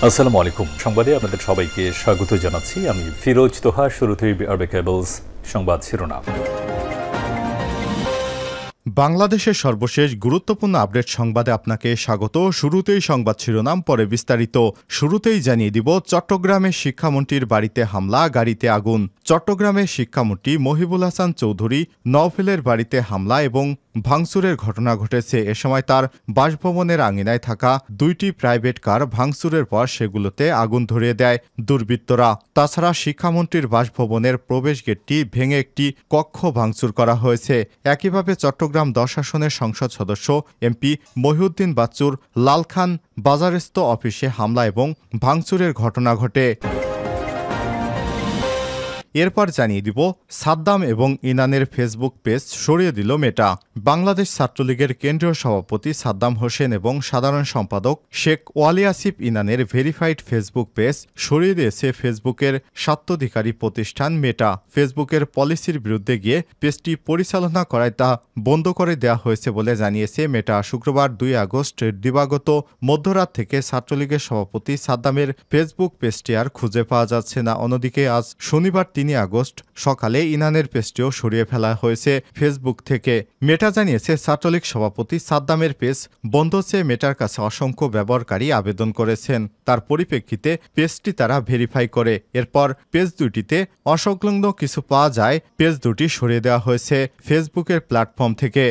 আসসালামু আলাইকুম। সংবাদে আপনাদের সবাইকে স্বাগত জানাচ্ছি। আমি ফিরোজ তোহা। শুরুতেই আরবে কেবলস সংবাদ শিরোনাম। বাংলাদেশের সর্বশেষ গুরুত্বপূর্ণ আপডেট সংবাদে আপনাকে স্বাগত। শুরুতেই সংবাদ শিরোনাম, পরে বিস্তারিত। শুরুতেই জানিয়ে দিব, চট্টগ্রামের শিক্ষামন্ত্রীর বাড়িতে হামলা, গাড়িতে আগুন। চট্টগ্রামের শিক্ষামন্ত্রী মহিবুল হাসান চৌধুরী নওফেলের বাড়িতে হামলা এবং ভাঙচুরের ঘটনা ঘটেছে। এ সময় তার বাসভবনের আঙিনায় থাকা দুইটি প্রাইভেট কার ভাঙচুরের পর সেগুলোতে আগুন ধরিয়ে দেয় দুর্বৃত্তরা। তাছাড়া শিক্ষামন্ত্রীর বাসভবনের প্রবেশ গেটটি ভেঙে একটি কক্ষ ভাঙচুর করা হয়েছে। একইভাবে চট্টগ্রাম 10 আসনের সংসদ সদস্য এমপি মহিউদ্দিন বাচ্চুর লালখান বাজারস্থ অফিসে হামলা এবং ভাঙচুরের ঘটনা ঘটে। এরপর জানিয়ে দিব, সাদ্দাম এবং ইনানের ফেসবুক পেজ সরিয়ে দিল মেটা। বাংলাদেশ ছাত্রলীগের কেন্দ্রীয় সভাপতি সাদ্দাম হোসেন এবং সাধারণ সম্পাদক শেখ ওয়ালি আসিফ ইনানের ভেরিফাইড ফেসবুক পেজ সরিয়ে দিয়েছে ফেসবুকের স্বাত্বাধিকারী প্রতিষ্ঠান মেটা। ফেসবুকের পলিসির বিরুদ্ধে গিয়ে পেজটি পরিচালনা করায় তা বন্ধ করে দেওয়া হয়েছে বলে জানিয়েছে মেটা। শুক্রবার 2 আগস্ট দিবাগত মধ্যরাত থেকে ছাত্রলীগের সভাপতি সাদ্দামের ফেসবুক পেজটি আর খুঁজে পাওয়া যাচ্ছে না। অন্যদিকে আজ শনিবার 3 আগস্ট সকালে ইনানের পেজটিও সরিয়ে ফেলা হয়েছে ফেসবুক থেকে। মেটা জানিয়েছে, ছাত্রলীগ সভাপতি সাদ্দামের পেজ বন্ধ চেয়ে মেটার কাছে অসংখ্য ব্যবহারকারী আবেদন করেছেন। তার পরিপ্রেক্ষিতে পেজটি তারা ভেরিফাই করে। এরপর পেজ দুটিতে অসংলগ্ন কিছু পাওয়া যায়। পেজ দুটি সরিয়ে দেওয়া হয়েছে ফেসবুকের প্ল্যাটফর্ম থেকে।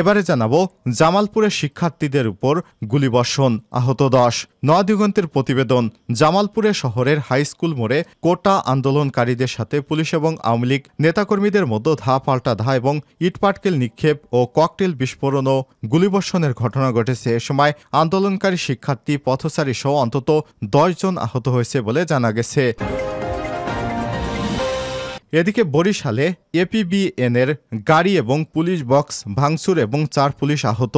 এবারে জানাবো, জামালপুরের শিক্ষার্থীদের উপর গুলিবর্ষণ, আহত 10। নয়াদিগন্তের প্রতিবেদন। জামালপুরে শহরের হাইস্কুল মোড়ে কোটা আন্দোলনকারীদের সাথে পুলিশ এবং আওয়ামী লীগ নেতাকর্মীদের মধ্যে ধা পাল্টা ধা এবং ইটপাটকেল নিক্ষেপ ও ককটেল বিস্ফোরণ ও গুলিবর্ষণের ঘটনা ঘটেছে। এ সময় আন্দোলনকারী শিক্ষার্থী, পথচারী সহ অন্তত 10 জন আহত হয়েছে বলে জানা গেছে। এদিকে বরিশালে এপিবিএনের গাড়ি এবং পুলিশ বক্স ভাঙচুর এবং 4 পুলিশ আহত।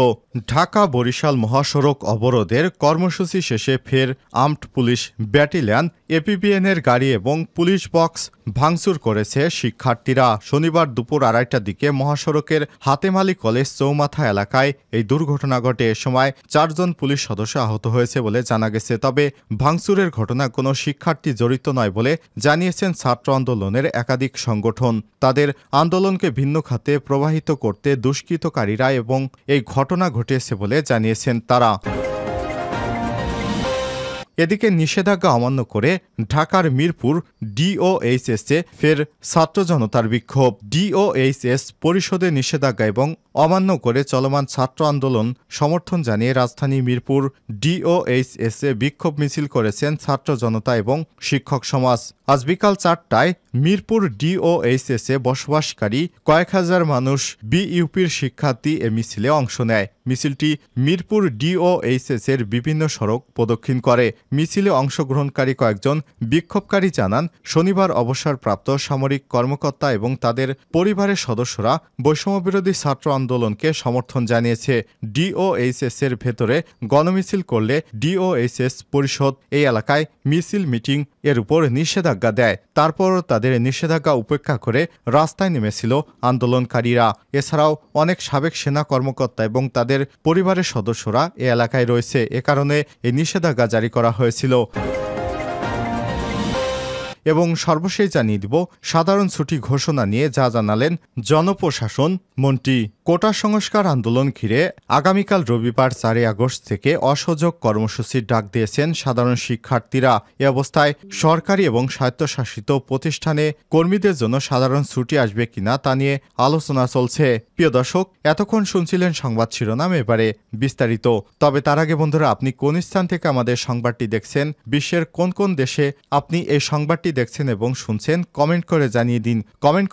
ঢাকা বরিশাল মহাসড়ক অবরোধের কর্মসূচি শেষে ফের আর্মড পুলিশ ব্যাটালিয়ন এপিবিএনের গাড়ি এবং পুলিশ বক্স ভাঙচুর করেছে শিক্ষার্থীরা। শনিবার দুপুর 2:30টার দিকে মহাসড়কের হাতেমালি কলেজ চৌমাথা এলাকায় এই দুর্ঘটনা ঘটে। এ সময় 4 জন পুলিশ সদস্য আহত হয়েছে বলে জানা গেছে। তবে ভাঙচুরের ঘটনা কোনো শিক্ষার্থী জড়িত নয় বলে জানিয়েছেন ছাত্র আন্দোলনের একাধিক সংগঠন। তাদের আন্দোলনকে ভিন্ন খাতে প্রবাহিত করতে দুষ্কৃতকারীরা এবং এই ঘটনা ঘটেছে বলে জানিয়েছেন তারা। এদিকে নিষেধাজ্ঞা অমান্য করে ঢাকার মিরপুর ডিওএইচএসে ফের ছাত্র জনতার বিক্ষোভ। ডিওএইচএস পরিষদের নিষেধাজ্ঞা এবং অমান্য করে চলমান ছাত্র আন্দোলন সমর্থন জানিয়ে রাজধানী মিরপুর ডিওএইচএসে বিক্ষোভ মিছিল করেছেন ছাত্র জনতা এবং শিক্ষক সমাজ। আজ বিকাল 4টায় মিরপুর ডিওএইচএসে বসবাসকারী কয়েক হাজার মানুষ বিইউপির শিক্ষার্থী এ মিছিলে অংশ নেয়। মিছিলটি মিরপুর ডিওএইচএস এর বিভিন্ন সড়ক প্রদক্ষিণ করে। মিছিলে অংশগ্রহণকারী কয়েকজন বিক্ষোভকারী জানান, শনিবার অবসরপ্রাপ্ত সামরিক কর্মকর্তা এবং তাদের পরিবারের সদস্যরা বৈষম্যবিরোধী ছাত্র আন্দোলনকে সমর্থন জানিয়েছে। ডিওএইচএস এর ভেতরে গণমিছিল করলে ডিওএইচএস পরিষদ এই এলাকায় মিছিল মিটিং এর উপর নিষেধাজ্ঞা দেয়। তারপরও তাদের নিষেধাজ্ঞা উপেক্ষা করে রাস্তায় নেমেছিল আন্দোলনকারীরা। এছাড়াও অনেক সাবেক সেনা কর্মকর্তা এবং তাদের পরিবারের সদস্যরা এ এলাকায় রয়েছে। এ কারণে এই নিষেধাজ্ঞা জারি করা হয়েছিল। এবং সর্বশেষ জানিয়ে দিব, সাধারণ ছুটি ঘোষণা নিয়ে যা জানালেন জনপ্রশাসন মন্ত্রী। কোটা সংস্কার আন্দোলন ঘিরে আগামীকাল রবিবার 4 আগস্ট থেকে অসহযোগ কর্মসূচির ডাক দিয়েছেন সাধারণ শিক্ষার্থীরা। এ অবস্থায় সরকারি এবং স্বায়ত্তশাসিত প্রতিষ্ঠানে কর্মীদের জন্য সাধারণ ছুটি আসবে কিনা তা নিয়ে আলোচনা চলছে। প্রিয় দর্শক, এতক্ষণ শুনছিলেন সংবাদ শিরোনাম, এবারে বিস্তারিত। তবে তার আগে বন্ধুরা, আপনি কোন স্থান থেকে আমাদের সংবাদটি দেখছেন, বিশ্বের কোন কোন দেশে আপনি এই সংবাদটি দেখছেন এবং শুনছেন, কমেন্ট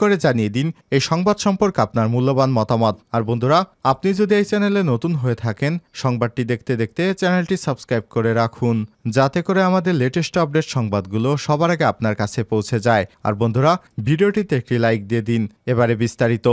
করে জানিয়ে দিন এই সংবাদ সম্পর্কে আপনার মূল্যবান মতামত। আর বন্ধুরা, আপনি যদি এই চ্যানেলে নতুন হয়ে থাকেন, সংবাদটি দেখতে দেখতে চ্যানেলটি সাবস্ক্রাইব করে রাখুন, যাতে করে আমাদের লেটেস্ট আপডেট সংবাদগুলো সবার আগে আপনার কাছে পৌঁছে যায়। আর বন্ধুরা, ভিডিওটিতে একটি লাইক দিয়ে দিন। এবারে বিস্তারিত।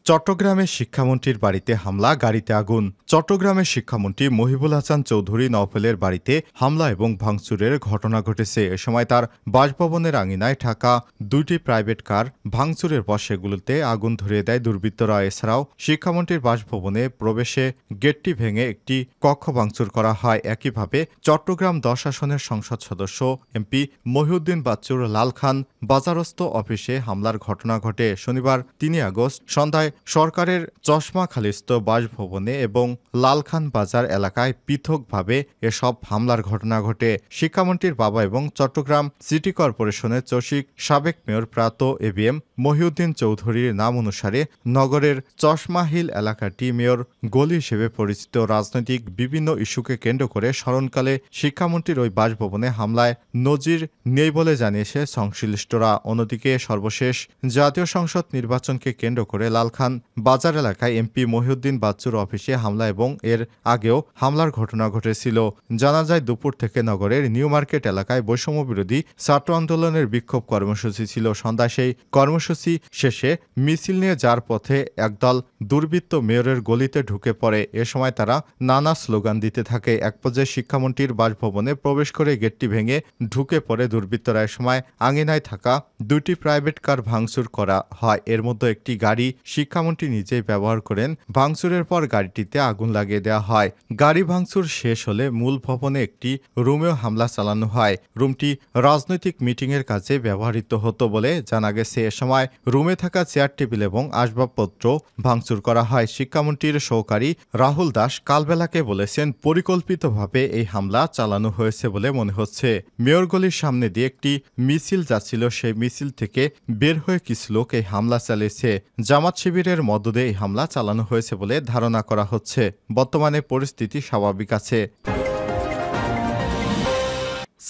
চট্টগ্রামে শিক্ষামন্ত্রীর বাড়িতে হামলা, গাড়িতে আগুন। চট্টগ্রামের শিক্ষামন্ত্রী মহিবুল হাসান চৌধুরী নওফেলের বাড়িতে হামলা এবং ভাঙচুরের ঘটনা ঘটেছে। এ সময় তার বাসভবনের আঙিনায় থাকা 2টি প্রাইভেট কার ভাঙচুরের পর সেগুলোতে আগুন ধরিয়ে দেয় দুর্বৃত্তরা। এছাড়াও শিক্ষামন্ত্রীর বাসভবনে প্রবেশে গেটটি ভেঙে একটি কক্ষ ভাঙচুর করা হয়। একইভাবে চট্টগ্রাম 10 আসনের সংসদ সদস্য এমপি মহিউদ্দিন বাচ্চুর লালখান বাজারস্থ অফিসে হামলার ঘটনা ঘটে। শনিবার 3 আগস্ট সন্ধ্যায় সরকারের চশমাখালিস্থ বাসভবনে এবং লালখান বাজার এলাকায় পৃথকভাবে এসব হামলার ঘটনা ঘটে। শিক্ষামন্ত্রীর বাবা এবং চট্টগ্রাম সিটি কর্পোরেশনের চসিক সাবেক মেয়র প্রয়াত এবিএম মহিউদ্দিন চৌধুরীর নাম অনুসারে নগরের চশমা হিল এলাকাটি মেয়র গলি হিসেবে পরিচিত। রাজনৈতিক বিভিন্ন ইস্যুকে কেন্দ্র করে স্মরণকালে শিক্ষামন্ত্রীর ওই বাসভবনে হামলায় নজির নেই বলে জানিয়েছে সংশ্লিষ্টরা। অন্যদিকে সর্বশেষ জাতীয় সংসদ নির্বাচনকে কেন্দ্র করে লালখান বাজার এলাকায় এমপি মহিউদ্দিন বাচ্চুর অফিসে হামলা এবং এর আগেও হামলার ঘটনা ঘটেছিল। জানা যায় দুপুর থেকে নগরের নিউ মার্কেট এলাকায় বৈষম্য বিরোধী ছাত্র আন্দোলনের বিক্ষোভ কর্মসূচি ছিল। সন্ধ্যায় সেই কর্মসূচি শেষে মিছিল নিয়ে যার পথে একদল দুর্বৃত্ত মেয়রের গলিতে ঢুকে পড়ে। এ সময় তারা নানা স্লোগান দিতে থাকে। এক পর্যায়ে শিক্ষামন্ত্রীর বাসভবনে প্রবেশ করে গেটটি ভেঙে ঢুকে পড়ে দুর্বৃত্তরা। এ সময় আঙিনায় থাকা 2টি প্রাইভেট কার ভাঙচুর করা হয়। এর মধ্যে একটি গাড়ি শিক্ষামন্ত্রী নিজেই ব্যবহার করেন। ভাঙচুরের পর গাড়িটিতে আগুন লাগিয়ে দেওয়া হয়। গাড়ি ভাঙচুর শেষ হলে মূল ভবনে একটি রুমেও হামলা চালানো হয়। রুমটি রাজনৈতিক মিটিংয়ের কাজে ব্যবহৃত হতো বলে জানা গেছে। এ সময় রুমে থাকা চেয়ার টেবিল এবং আসবাবপত্র ভাঙচুর করা হয়। শিক্ষামন্ত্রীর সহকারী রাহুল দাস কালবেলাকে বলেছেন, পরিকল্পিতভাবে এই হামলা চালানো হয়েছে বলে মনে হচ্ছে। মেয়র গলির সামনে দিয়ে একটি মিছিল যাচ্ছিল, সেই মিছিল থেকে বের হয়ে কিছু লোক এই হামলা চালিয়েছে। জামাত শিবিরের মদদে এই হামলা চালানো হয়েছে বলে ধারণা করা হচ্ছে। বর্তমানে পরিস্থিতি স্বাভাবিক আছে।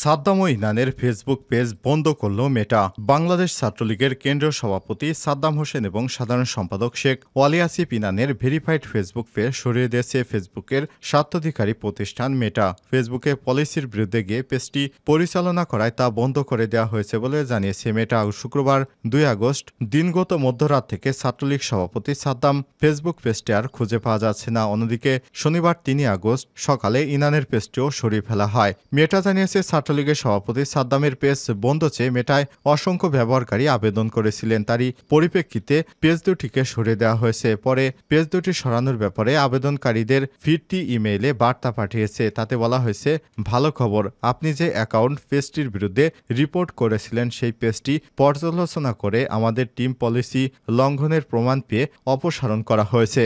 সাদ্দাম ও ইনানের ফেসবুক পেজ বন্ধ করল মেটা। বাংলাদেশ ছাত্রলীগের কেন্দ্রীয় সভাপতি সাদ্দাম হোসেন এবং সাধারণ সম্পাদক শেখ ওয়ালি আসিফ ইনানের ভেরিফাইড ফেসবুক পেজ সরিয়ে দিয়েছে ফেসবুকের স্বার্থাধিকারী প্রতিষ্ঠান মেটা। ফেসবুকে পলিসির বিরুদ্ধে গিয়ে পেজটি পরিচালনা করায় তা বন্ধ করে দেওয়া হয়েছে বলে জানিয়েছে মেটা। শুক্রবার 2 আগস্ট দিনগত মধ্যরাত থেকে ছাত্রলীগ সভাপতি সাদ্দাম ফেসবুক পেজটি আর খুঁজে পাওয়া যাচ্ছে না। অন্যদিকে শনিবার 3 আগস্ট সকালে ইনানের পেজটিও সরিয়ে ফেলা হয়। মেটা জানিয়েছে ছাত্রলীগের সভাপতি সাদ্দামের পেজ বন্ধ চেয়ে মেটায় অসংখ্য ব্যবহারকারী আবেদন করেছিলেন। তারই পরিপ্রেক্ষিতে পেজ দুটিকে সরিয়ে দেওয়া হয়েছে। পরে পেজ দুটি সরানোর ব্যাপারে আবেদনকারীদের ফিরতি ইমেইলে বার্তা পাঠিয়েছে। তাতে বলা হয়েছে, ভালো খবর, আপনি যে অ্যাকাউন্ট পেজটির বিরুদ্ধে রিপোর্ট করেছিলেন সেই পেজটি পর্যালোচনা করে আমাদের টিম পলিসি লঙ্ঘনের প্রমাণ পেয়ে অপসারণ করা হয়েছে।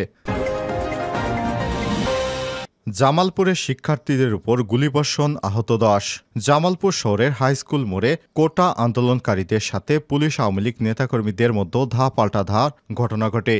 জামালপুরের শিক্ষার্থীদের উপর গুলিবর্ষণ, আহত 10। জামালপুর শহরের হাইস্কুল মোড়ে কোটা আন্দোলনকারীদের সাথে পুলিশ আওয়ামী লীগ নেতাকর্মীদের মধ্যে পাল্টা ঘটনা ঘটে।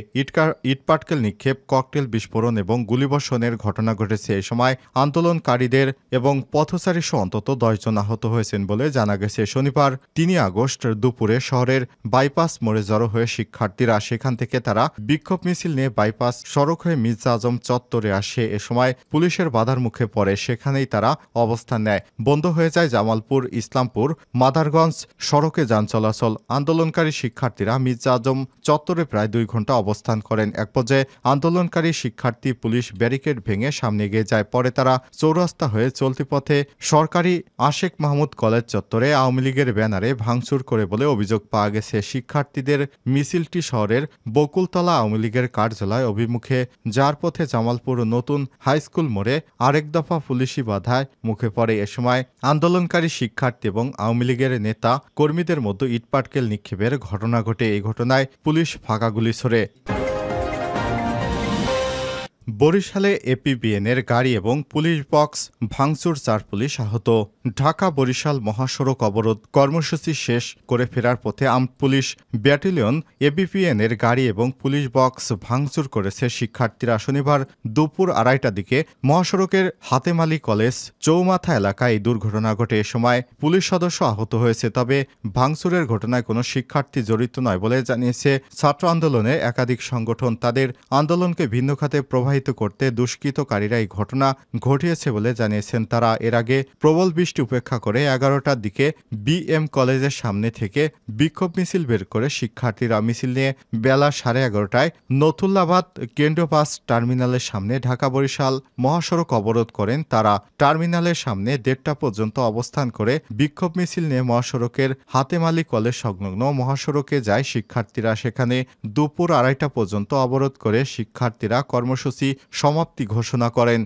ইটপাটকেল নিক্ষেপ, ককটেল বিস্ফোরণ এবং গুলিবর্ষণের ঘটনা ঘটেছে। এই সময় আন্দোলনকারীদের এবং পথচারী সহ অন্তত 10 জন আহত হয়েছেন বলে জানা গেছে। শনিবার 3 আগস্ট দুপুরে শহরের বাইপাস মোড়ে জড়ো হয়ে শিক্ষার্থীরা, সেখান থেকে তারা বিক্ষোভ মিছিল নিয়ে বাইপাস সড়ক হয়ে মির্জা আজম চত্বরে আসে। এ সময় পুলিশের বাধার মুখে পড়ে, সেখানেই তারা অবস্থান নেয়। বন্ধ হয়ে যায় জামালপুর ইসলামপুর মাদারগঞ্জ সড়কে যান চলাচল। আন্দোলনকারী শিক্ষার্থীরা মির্জা আজম চত্বরে প্রায় 2 ঘন্টা অবস্থান করেন। এক পর্যায়ে আন্দোলনকারী শিক্ষার্থী পুলিশ ব্যারিকেড ভেঙে সামনে এগিয়ে যায়। পরে তারা চৌরাস্তা হয়ে চলতি পথে সরকারি আশেক মাহমুদ কলেজ চত্বরে আওয়ামী লীগের ব্যানারে ভাঙচুর করে বলে অভিযোগ পাওয়া গেছে। শিক্ষার্থীদের মিছিলটি শহরের বকুলতলা আওয়ামী লীগের কার্যালয় অভিমুখে যার পথে জামালপুর নতুন হাইস্কুল মোড়ে আরেক দফা পুলিশি বাধায় মুখে পড়ে। এ সময় আন্দোলনকারী শিক্ষার্থী এবং আওয়ামী লীগের নেতা কর্মীদের মধ্যে ইটপাটকেল নিক্ষেপের ঘটনা ঘটে। এই ঘটনায় পুলিশ ফাঁকা গুলি ছোড়ে। বরিশালে এপিবিএনের গাড়ি এবং পুলিশ বক্স ভাঙচুর, 4 পুলিশ আহত। ঢাকা বরিশাল মহাসড়ক অবরোধ কর্মসূচি শেষ করে ফেরার পথে আর্মড পুলিশ ব্যাটালিয়ন এপিবিএনের গাড়ি এবং পুলিশ বক্স ভাঙচুর করেছে শিক্ষার্থীরা। শনিবার দুপুর 2:30টার দিকে মহাসড়কের হাতেমালি কলেজ চৌমাথা এলাকায় এই দুর্ঘটনা ঘটে। এ সময় পুলিশ সদস্য আহত হয়েছে, তবে ভাঙচুরের ঘটনায় কোনো শিক্ষার্থী জড়িত নয় বলে জানিয়েছে ছাত্র আন্দোলনের একাধিক সংগঠন। তাদের আন্দোলনকে ভিন্ন খাতে প্রবাহিত অতিবাহিত করতে দুষ্কৃতকারীরা এই ঘটনা ঘটিয়েছে বলে জানিয়েছেন তারা। এর আগে প্রবল বৃষ্টি উপেক্ষা করে 11টার দিকে বিএম কলেজের সামনে থেকে বিক্ষোভ মিছিল বের করে শিক্ষার্থীরা মিছিল নিয়ে বেলা 11:30টায় নথুল্লাবাদ কেন্দ্রীয় বাস টার্মিনালের সামনে ঢাকা-বরিশাল মহাসড়ক অবরোধ করেন তারা। টার্মিনালের সামনে 1:30টা পর্যন্ত অবস্থান করে বিক্ষোভ মিছিল নিয়ে মহাসড়কের হাতেমালি কলেজ সংলগ্ন মহাসড়কে যায় শিক্ষার্থীরা। সেখানে দুপুর 2:30টা পর্যন্ত অবরোধ করে শিক্ষার্থীরা কর্মসূচি সমাপ্তি ঘোষণা করেন।